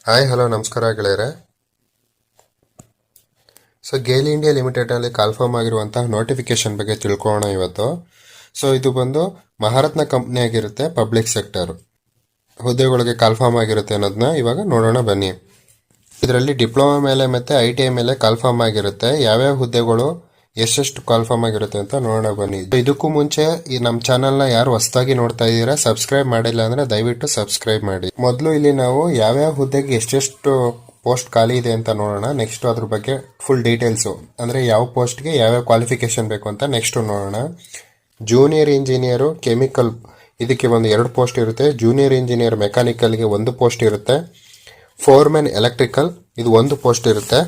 Hi hello ನಮಸ್ಕಾರ ಗೆಳೆಯರೆ. GAIL India ಲಿಮಿಟೆಡಲ್ಲಿ ಕಾಲ್ಫಾರ್ಮ್ ಆಗಿರುವಂತಹ ನೋಟಿಫಿಕೇಶನ್ ಬಗ್ಗೆ ತಿಳ್ಕೊಳ್ಳೋಣ ಇವತ್ತು. ಇದು ಬಂದು ಮಹಾರತ್ನ ಕಂಪ್ನಿ ಆಗಿರುತ್ತೆ, ಪಬ್ಲಿಕ್ ಸೆಕ್ಟರ್ ಹುದ್ದೆಗಳಿಗೆ ಕಾಲ್ಫಾರ್ಮ್ ಆಗಿರುತ್ತೆ ಅನ್ನೋದನ್ನ ಇವಾಗ ನೋಡೋಣ ಬನ್ನಿ. ಇದರಲ್ಲಿ ಡಿಪ್ಲೊಮಾ ಮೇಲೆ ಮತ್ತು ITI ಮೇಲೆ ಕಾಲ್ಫಾರ್ಮ್ ಆಗಿರುತ್ತೆ. ಯಾವ್ಯಾವ ಹುದ್ದೆಗಳು ಎಷ್ಟೆಷ್ಟು ಕಾಲ್ಫಾರ್ಮ್ ಆಗಿರುತ್ತೆ ಅಂತ ನೋಡೋಣ ಬನ್ನಿ. ಇದಕ್ಕೂ ಮುಂಚೆ ಈ ನಮ್ಮ ಚಾನಲ್ನ ಯಾರು ಹೊಸದಾಗಿ ನೋಡ್ತಾ ಇದ್ದೀರಾ, ಸಬ್ಸ್ಕ್ರೈಬ್ ಮಾಡಿಲ್ಲ ಅಂದರೆ ದಯವಿಟ್ಟು ಸಬ್ಸ್ಕ್ರೈಬ್ ಮಾಡಿ. ಮೊದಲು ಇಲ್ಲಿ ನಾವು ಯಾವ್ಯಾವ ಹುದ್ದೆಗೆ ಎಷ್ಟೆಷ್ಟು ಪೋಸ್ಟ್ ಖಾಲಿ ಇದೆ ಅಂತ ನೋಡೋಣ. ನೆಕ್ಸ್ಟ್ ಅದ್ರ ಬಗ್ಗೆ ಫುಲ್ ಡೀಟೇಲ್ಸು, ಅಂದರೆ ಯಾವ ಪೋಸ್ಟ್ಗೆ ಯಾವ್ಯಾವ ಕ್ವಾಲಿಫಿಕೇಶನ್ ಬೇಕು ಅಂತ ನೆಕ್ಸ್ಟ್ ನೋಡೋಣ. ಜೂನಿಯರ್ ಇಂಜಿನಿಯರು ಕೆಮಿಕಲ್ ಇದಕ್ಕೆ ಒಂದು 2 ಪೋಸ್ಟ್ ಇರುತ್ತೆ. ಜೂನಿಯರ್ ಇಂಜಿನಿಯರ್ ಮೆಕ್ಯಾನಿಕಲ್ಗೆ 1 ಪೋಸ್ಟ್ ಇರುತ್ತೆ. ಫೋರ್ಮೆನ್ ಎಲೆಕ್ಟ್ರಿಕಲ್ ಇದು 1 ಪೋಸ್ಟ್ ಇರುತ್ತೆ.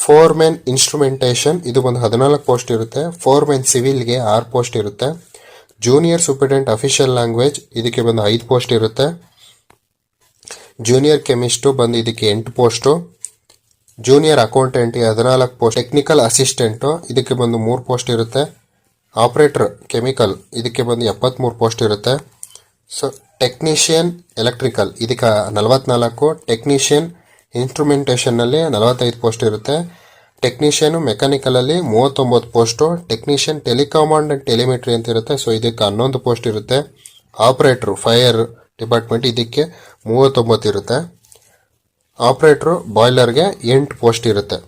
ಫೋರ್ಮೆನ್ ಇನ್ಸ್ಟ್ರುಮೆಂಟೇಷನ್ ಇದು ಒಂದು 14 ಪೋಸ್ಟ್ ಇರುತ್ತೆ. ಫೋರ್ಮೆನ್ ಸಿವಿಲ್ಗೆ 6 ಪೋಸ್ಟ್ ಇರುತ್ತೆ. ಜೂನಿಯರ್ ಸೂಪರಿಂಟೆಂಡೆಂಟ್ ಅಫಿಷಿಯಲ್ ಲ್ಯಾಂಗ್ವೇಜ್ ಇದಕ್ಕೆ ಬಂದು 5 ಪೋಸ್ಟ್ ಇರುತ್ತೆ. ಜೂನಿಯರ್ ಕೆಮಿಸ್ಟು ಬಂದು ಇದಕ್ಕೆ 8 ಪೋಸ್ಟು. ಜೂನಿಯರ್ ಅಕೌಂಟೆಂಟ್ಗೆ 14 ಪೋಸ್ಟ್. ಟೆಕ್ನಿಕಲ್ ಅಸಿಸ್ಟೆಂಟು ಇದಕ್ಕೆ ಬಂದು 3 ಪೋಸ್ಟ್ ಇರುತ್ತೆ. ಆಪರೇಟರ್ ಕೆಮಿಕಲ್ ಇದಕ್ಕೆ ಬಂದು 73 ಪೋಸ್ಟ್ ಇರುತ್ತೆ. ಟೆಕ್ನಿಷಿಯನ್ ಎಲೆಕ್ಟ್ರಿಕಲ್ ಇದಕ್ಕೆ 44. ಟೆಕ್ನಿಷಿಯನ್ ಇನ್ಸ್ಟ್ರುಮೆಂಟೇಷನ್ನಲ್ಲಿ 45 ಪೋಸ್ಟ್ ಇರುತ್ತೆ. ಟೆಕ್ನಿಷಿಯನ್ ಮೆಕ್ಯಾನಿಕಲಲ್ಲಿ 39 post. Technician telecommand and telemetry ಅಂತ ಇರುತ್ತೆ, ಇದಕ್ಕೆ 11 ಪೋಸ್ಟ್ ಇರುತ್ತೆ. ಆಪರೇಟ್ರು ಫೈರ್ ಡಿಪಾರ್ಟ್ಮೆಂಟ್ ಇದಕ್ಕೆ 39 ಇರುತ್ತೆ. ಆಪರೇಟ್ರು ಬಾಯ್ಲರ್ಗೆ 8 ಪೋಸ್ಟ್ ಇರುತ್ತೆ.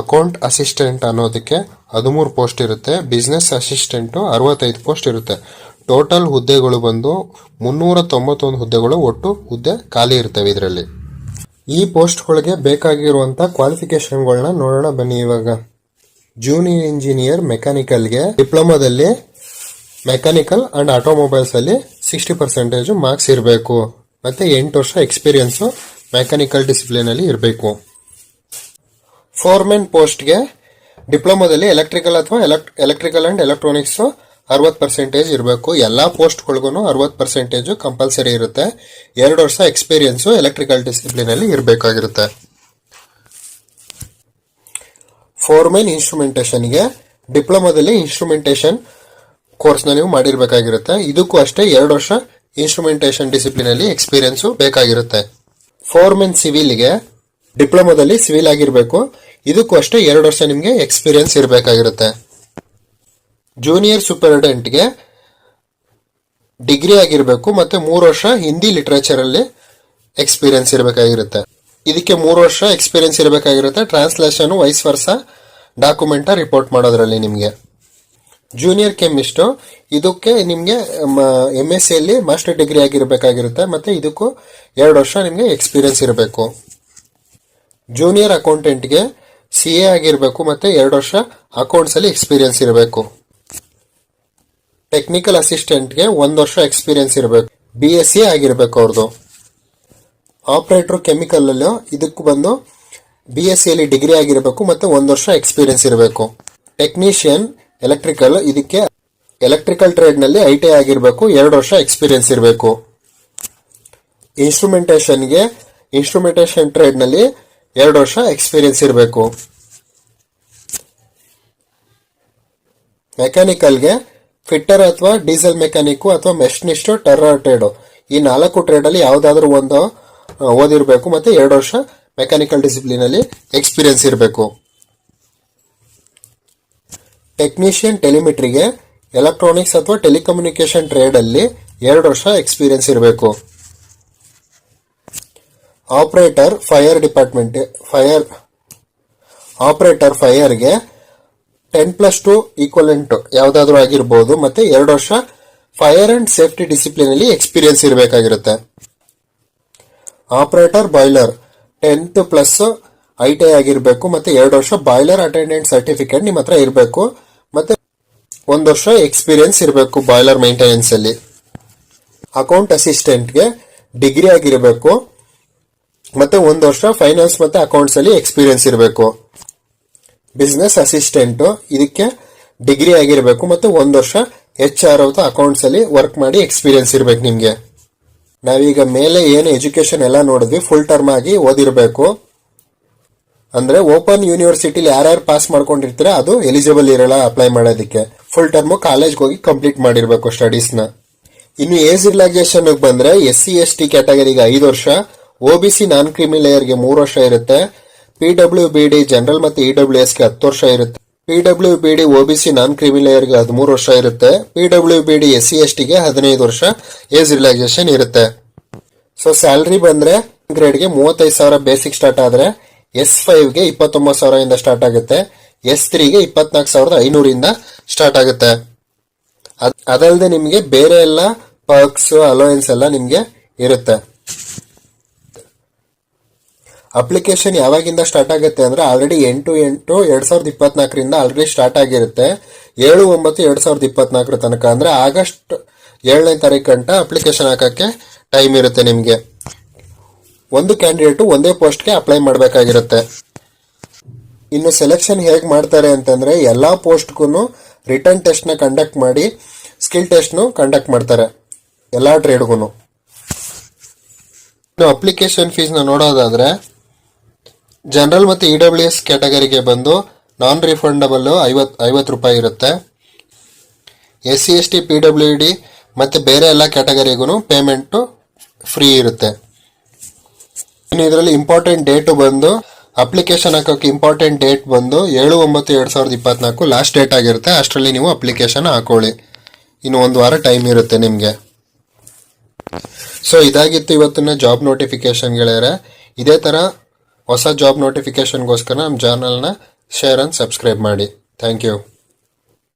ಅಕೌಂಟ್ ಅಸಿಸ್ಟೆಂಟ್ ಅನ್ನೋದಕ್ಕೆ 13 ಪೋಸ್ಟ್ ಇರುತ್ತೆ. ಬಿಸ್ನೆಸ್ ಅಸಿಸ್ಟೆಂಟು 65 ಪೋಸ್ಟ್ ಇರುತ್ತೆ. ಟೋಟಲ್ ಹುದ್ದೆಗಳು ಬಂದು 391 ಹುದ್ದೆಗಳು ಒಟ್ಟು ಹುದ್ದೆ ಖಾಲಿ ಇರ್ತವೆ ಇದರಲ್ಲಿ. ಈ ಪೋಸ್ಟ್ಗಳಿಗೆ ಬೇಕಾಗಿರುವಂಥ ಕ್ವಾಲಿಫಿಕೇಶನ್ಗಳನ್ನ ನೋಡೋಣ ಬನ್ನಿ ಇವಾಗ. ಜೂನಿಯರ್ ಇಂಜಿನಿಯರ್ ಮೆಕ್ಯಾನಿಕಲ್ಗೆ ಡಿಪ್ಲೊಮಾದಲ್ಲಿ ಮೆಕ್ಯಾನಿಕಲ್ ಅಂಡ್ ಆಟೋಮೊಬೈಲ್ಸ್ ಅಲ್ಲಿ 60% ಮಾರ್ಕ್ಸ್ ಇರಬೇಕು. ಮತ್ತೆ 8 ವರ್ಷ ಎಕ್ಸ್ಪೀರಿಯನ್ಸು ಮೆಕ್ಯಾನಿಕಲ್ ಡಿಸಿಪ್ಲಿನ್ ಅಲ್ಲಿ ಇರಬೇಕು. ಫೋರ್ಮೆನ್ ಪೋಸ್ಟ್ಗೆ ಡಿಪ್ಲೊಮಾದಲ್ಲಿ ಎಲೆಕ್ಟ್ರಿಕಲ್ ಅಥವಾ ಎಲೆಕ್ಟ್ರಿಕಲ್ ಅಂಡ್ ಎಲೆಕ್ಟ್ರಾನಿಕ್ಸ್ 60% ಇರಬೇಕು. ಎಲ್ಲ ಪೋಸ್ಟ್ಗಳಿಗೂ 60% ಕಂಪಲ್ಸರಿ ಇರುತ್ತೆ. 2 ವರ್ಷ ಎಕ್ಸ್ಪೀರಿಯನ್ಸು ಎಲೆಕ್ಟ್ರಿಕಲ್ ಡಿಸಿಪ್ಲಿನ್ ಅಲ್ಲಿ ಇರಬೇಕಾಗಿರುತ್ತೆ. ಫೋರ್ಮೆನ್ ಇನ್ಸ್ಟ್ರುಮೆಂಟೇಷನ್ಗೆ ಡಿಪ್ಲೊಮಾದಲ್ಲಿ ಇನ್ಸ್ಟ್ರುಮೆಂಟೇಷನ್ ಕೋರ್ಸ್ನ ನೀವು ಮಾಡಿರಬೇಕಾಗಿರುತ್ತೆ. ಇದಕ್ಕೂ ಅಷ್ಟೇ 2 ವರ್ಷ ಇನ್ಸ್ಟ್ರುಮೆಂಟೇಷನ್ ಡಿಸಿಪ್ಲಿನ್ ಅಲ್ಲಿ ಎಕ್ಸ್ಪೀರಿಯನ್ಸು ಬೇಕಾಗಿರುತ್ತೆ. ಫೋರ್ಮೆನ್ ಸಿವಿಲ್ಗೆ ಡಿಪ್ಲೊಮಾದಲ್ಲಿ ಸಿವಿಲ್ ಆಗಿರಬೇಕು. ಇದಕ್ಕೂ ಅಷ್ಟೇ 2 ವರ್ಷ ನಿಮಗೆ ಎಕ್ಸ್ಪೀರಿಯನ್ಸ್ ಇರಬೇಕಾಗಿರುತ್ತೆ. ಜೂನಿಯರ್ ಸೂಪರಿಂಟೆಂಡೆಂಟ್ಗೆ ಡಿಗ್ರಿ ಆಗಿರಬೇಕು ಮತ್ತೆ 3 ವರ್ಷ ಹಿಂದಿ ಲಿಟರೇಚರ್ ಅಲ್ಲಿ ಎಕ್ಸ್ಪೀರಿಯನ್ಸ್ ಇರಬೇಕಾಗಿರುತ್ತೆ. ಇದಕ್ಕೆ 3 ವರ್ಷ ಎಕ್ಸ್ಪೀರಿಯನ್ಸ್ ಇರಬೇಕಾಗಿರುತ್ತೆ. Translation vice versa document report ಮಾಡೋದ್ರಲ್ಲಿ ನಿಮಗೆ. ಜೂನಿಯರ್ ಕೆಮಿಸ್ಟ್ ಇದಕ್ಕೆ ನಿಮಗೆ MSc ಅಲ್ಲಿ ಮಾಸ್ಟರ್ ಡಿಗ್ರಿ ಆಗಿರಬೇಕಾಗಿರುತ್ತೆ. ಮತ್ತೆ ಇದಕ್ಕೂ 2 ವರ್ಷ ನಿಮಗೆ ಎಕ್ಸ್ಪೀರಿಯನ್ಸ್ ಇರಬೇಕು. ಜೂನಿಯರ್ ಅಕೌಂಟೆಂಟ್ಗೆ CA ಆಗಿರಬೇಕು ಮತ್ತೆ 2 ವರ್ಷ ಅಕೌಂಟ್ಸ್ ಅಲ್ಲಿ ಎಕ್ಸ್ಪೀರಿಯನ್ಸ್ ಇರಬೇಕು. ಟೆಕ್ನಿಕಲ್ ಅಸಿಸ್ಟೆಂಟ್ಗೆ 1 ವರ್ಷ ಎಕ್ಸ್ಪೀರಿಯನ್ಸ್ ಇರಬೇಕು. BSc ಆಗಿರಬೇಕು ಅವ್ರದ್ದು. ಆಪರೇಟರ್ ಕೆಮಿಕಲ್ ಅಲ್ಲಿ ಇದಕ್ಕೂ ಬಂದು BSc ಅಲ್ಲಿ ಡಿಗ್ರಿ ಆಗಿರಬೇಕು ಮತ್ತೆ 1 ವರ್ಷ ಎಕ್ಸ್ಪೀರಿಯನ್ಸ್ ಇರಬೇಕು. ಟೆಕ್ನಿಷಿಯನ್ ಎಲೆಕ್ಟ್ರಿಕಲ್ ಇದಕ್ಕೆ ಎಲೆಕ್ಟ್ರಿಕಲ್ ಟ್ರೇಡ್ ನಲ್ಲಿ ITI ಆಗಿರಬೇಕು. 2 ವರ್ಷ ಎಕ್ಸ್ಪೀರಿಯನ್ಸ್ ಇರಬೇಕು. ಇನ್ಸ್ಟ್ರುಮೆಂಟೇಷನ್ ಟ್ರೇಡ್ ನಲ್ಲಿ 2 ವರ್ಷ ಎಕ್ಸ್ಪೀರಿಯನ್ಸ್ ಇರಬೇಕು. ಮೆಕ್ಯಾನಿಕಲ್ಗೆ ಫಿಟ್ಟರ್ ಅಥವಾ ಡೀಸೆಲ್ ಮೆಕ್ಯಾನಿಕ್ ಅಥವಾ ಮೆಷಿನಿಸ್ಟ್ ಟರ್ನರ್ ಟ್ರೇಡ್ ಈ 4 ಟ್ರೇಡ್ ಅಲ್ಲಿ ಯಾವ್ದಾದ್ರು ಒಂದು ಓದಿರಬೇಕು. ಮತ್ತೆ 2 ವರ್ಷ ಮೆಕ್ಯಾನಿಕಲ್ ಡಿಸಿಪ್ಲಿನ್ ಅಲ್ಲಿ ಎಕ್ಸ್ಪೀರಿಯನ್ಸ್ ಇರಬೇಕು. ಟೆಕ್ನಿಷಿಯನ್ ಟೆಲಿಮೆಟ್ರಿಗೆ ಎಲೆಕ್ಟ್ರಾನಿಕ್ಸ್ ಅಥವಾ ಟೆಲಿಕಮ್ಯುನಿಕೇಶನ್ ಟ್ರೇಡ್ ಅಲ್ಲಿ 2 ವರ್ಷ ಎಕ್ಸ್ಪೀರಿಯನ್ಸ್ ಇರಬೇಕು. ಆಪರೇಟರ್ ಫೈರ್ಗೆ 10+2 ಈಕ್ವಲೆಂಟ್ ಯಾವ್ದಾದ್ರು ಆಗಿರ್ಬೋದು. ಮತ್ತೆ 2 ವರ್ಷ ಫೈರ್ ಅಂಡ್ ಸೇಫ್ಟಿ ಡಿಸಿಪ್ಲಿನ್ ಅಲ್ಲಿ ಎಕ್ಸ್ಪೀರಿಯನ್ಸ್ ಇರಬೇಕಾಗಿರುತ್ತೆ. ಆಪರೇಟರ್ ಬಾಯ್ಲರ್ 10th+ ITI ಆಗಿರಬೇಕು. ಮತ್ತೆ 2 ವರ್ಷ ಬಾಯ್ಲರ್ ಅಟೆಂಡೆಂಟ್ ಸರ್ಟಿಫಿಕೇಟ್ ನಿಮ್ಮ ಹತ್ರ ಇರಬೇಕು. ಮತ್ತೆ 1 ವರ್ಷ ಎಕ್ಸ್ಪೀರಿಯನ್ಸ್ ಇರಬೇಕು ಬಾಯ್ಲರ್ ಮೇಂಟೆನೆನ್ಸ್ ಅಲ್ಲಿ. ಅಕೌಂಟ್ ಅಸಿಸ್ಟೆಂಟ್ಗೆ ಡಿಗ್ರಿ ಆಗಿರಬೇಕು. ಮತ್ತೆ 1 ವರ್ಷ ಫೈನಾನ್ಸ್ ಮತ್ತೆ ಅಕೌಂಟ್ಸ್ ಅಲ್ಲಿ ಎಕ್ಸ್ಪೀರಿಯನ್ಸ್ ಇರಬೇಕು. ಬಿಸ್ನೆಸ್ ಅಸಿಸ್ಟೆಂಟ್ ಇದಕ್ಕೆ ಡಿಗ್ರಿ ಆಗಿರಬೇಕು. ಮತ್ತೆ 1 ವರ್ಷ HR ಅಥವಾ ಅಕೌಂಟ್ಸ್ ಅಲ್ಲಿ ವರ್ಕ್ ಮಾಡಿ ಎಕ್ಸ್ಪೀರಿಯನ್ಸ್ ಇರಬೇಕು ನಿಮ್ಗೆ. ನಾವೀಗ ಮೇಲೆ ಏನು ಎಜುಕೇಶನ್ ಎಲ್ಲ ನೋಡಿದ್ವಿ ಫುಲ್ ಟರ್ಮ್ ಆಗಿ ಓದಿರಬೇಕು. ಅಂದ್ರೆ ಓಪನ್ ಯೂನಿವರ್ಸಿಟಿಲಿ ಯಾರ್ಯಾರು ಪಾಸ್ ಮಾಡ್ಕೊಂಡಿರ್ತೀರಾ ಅದು ಎಲಿಜಿಬಲ್ ಇರಲ್ಲ ಅಪ್ಲೈ ಮಾಡೋದಕ್ಕೆ. ಫುಲ್ ಟರ್ಮ್ ಕಾಲೇಜ್ಗೆ ಹೋಗಿ ಕಂಪ್ಲೀಟ್ ಮಾಡಿರ್ಬೇಕು ಸ್ಟಡೀಸ್ನ. ಇನ್ನು ಏಜ್ ರಿಲ್ಯಾಕ್ಸೇಷನ್ ಬಂದ್ರೆ SC/ST ಕ್ಯಾಟಗರಿಗೆ 5 ವರ್ಷ, OBC ನಾನ್ ಕ್ರಿಮಿ ಲೇಯರ್ಗೆ 3 ವರ್ಷ ಇರುತ್ತೆ, PWBD ಜನರಲ್ ಮತ್ತು EWSಗೆ 10 ವರ್ಷ ಇರುತ್ತೆ, PWBD OBC ನಾನ್ ಕ್ರಿಮಿ ಲೇಯರ್ಗೆ 13 ವರ್ಷ ಇರುತ್ತೆ, PWBD SC/STಗೆ 15 ವರ್ಷ ಏಜ್ ರಿಲ್ಯಾಕ್ಸೇಷನ್ ಇರುತ್ತೆ. ಸೊ ಸ್ಯಾಲರಿ ಬಂದ್ರೆ ಗ್ರೇಡ್ಗೆ 35,000 ಬೇಸಿಕ್ ಸ್ಟಾರ್ಟ್ ಆದ್ರೆ S5ಗೆ 29,000 ಇಂದ ಸ್ಟಾರ್ಟ್ ಆಗುತ್ತೆ, S3ಗೆ 24,500 ಇಂದ ಸ್ಟಾರ್ಟ್ ಆಗುತ್ತೆ. ಅದಲ್ಲದೆ ನಿಮಗೆ ಬೇರೆ ಎಲ್ಲ ಪರ್ಕ್ಸ್ ಅಲೋಯನ್ಸ್ ಎಲ್ಲ ನಿಮಗೆ ಇರುತ್ತೆ. ಅಪ್ಲಿಕೇಶನ್ ಯಾವಾಗಿಂದ ಸ್ಟಾರ್ಟ್ ಆಗುತ್ತೆ ಅಂದ್ರೆ ಆಲ್ರೆಡಿ 8/8/2024 ಆಲ್ರೆಡಿ ಸ್ಟಾರ್ಟ್ ಆಗಿರುತ್ತೆ. 7/9/2024 ತನಕ ಅಂದ್ರೆ ಆಗಸ್ಟ್ 7ನೇ ತಾರೀಕು ಗಂಟ ಅಪ್ಲಿಕೇಶನ್ ಹಾಕಕ್ಕೆ ಟೈಮ್ ಇರುತ್ತೆ ನಿಮಗೆ. ಒಂದು ಕ್ಯಾಂಡಿಡೇಟ್ ಒಂದೇ ಪೋಸ್ಟ್ಗೆ ಅಪ್ಲೈ ಮಾಡಬೇಕಾಗಿರುತ್ತೆ. ಇನ್ನು ಸೆಲೆಕ್ಷನ್ ಹೇಗೆ ಮಾಡ್ತಾರೆ ಅಂತಂದ್ರೆ ಎಲ್ಲಾ ಪೋಸ್ಟ್ಗೂ ರಿಟರ್ನ್ ಟೆಸ್ಟ್ ನ ಕಂಡಕ್ಟ್ ಮಾಡಿ ಸ್ಕಿಲ್ ಟೆಸ್ಟ್ ನು ಕಂಡಕ್ಟ್ ಮಾಡ್ತಾರೆ ಎಲ್ಲಾ ಟ್ರೇಡ್ಗೂ. ಇನ್ನು ಅಪ್ಲಿಕೇಶನ್ ಫೀಸ್ ನ ನೋಡೋದಾದ್ರೆ ಜನರಲ್ ಮತ್ತು EWS ಕ್ಯಾಟಗರಿಗೆ ಬಂದು ನಾನ್ ರಿಫಂಡಬಲ್ 50 ರೂಪಾಯಿ ಇರುತ್ತೆ. SC/ST PWD ಮತ್ತೆ ಬೇರೆ ಎಲ್ಲ ಕ್ಯಾಟಗರಿಗೂ ಪೇಮೆಂಟ್ ಫ್ರೀ ಇರುತ್ತೆ. ಇನ್ನು ಇದರಲ್ಲಿ ಇಂಪಾರ್ಟೆಂಟ್ ಡೇಟ್ ಬಂದು ಅಪ್ಲಿಕೇಶನ್ ಹಾಕೋಕೆ ಇಂಪಾರ್ಟೆಂಟ್ ಡೇಟ್ ಬಂದು 7/9/2024 ಲಾಸ್ಟ್ ಡೇಟ್ ಆಗಿರುತ್ತೆ. ಅಷ್ಟರಲ್ಲಿ ನೀವು ಅಪ್ಲಿಕೇಶನ್ ಹಾಕೊಳ್ಳಿ. ಇನ್ನು 1 ವಾರ ಟೈಮ್ ಇರುತ್ತೆ ನಿಮಗೆ. ಸೊ ಇದಾಗಿತ್ತು ಇವತ್ತಿನ ಜಾಬ್ ನೋಟಿಫಿಕೇಶನ್ ಗೆಳೆಯರೆ. ಇದೇ ತರ ಹೊಸ ಜಾಬ್ ನೋಟಿಫಿಕೇಶನ್ಗೋಸ್ಕರ ನಮ್ಮ ಚಾನಲ್ನ ಶೇರ್ ಅಂಡ್ ಸಬ್ಸ್ಕ್ರೈಬ್ ಮಾಡಿ. Thank you.